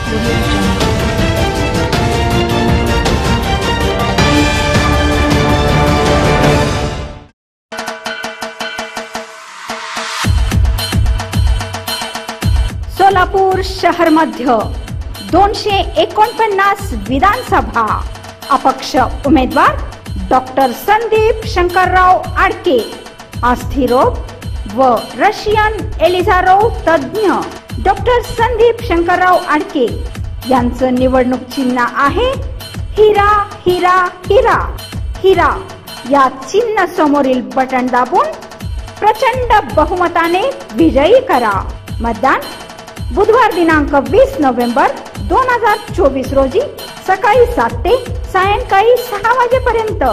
सोलापूर शहर मध्य 249 विधानसभा अपक्ष उमेदवार डॉक्टर संदीप शंकरराव आडके, अस्थिरोग व रशियन एलिझारोव तज्ञ डॉक्टर संदीप शंकरराव आडके यांचं निवडणूक चिन्ह आहे हिरा हिरा हिरा हिरा। या चिन्ह समोरील बटन दाबून प्रचंड बहुमताने विजयी करा। मतदान बुधवार दिनांक 20 नोव्हेंबर 2024 रोजी सकाळी 7 ते सायंकाळी 6 वाजेपर्यंत।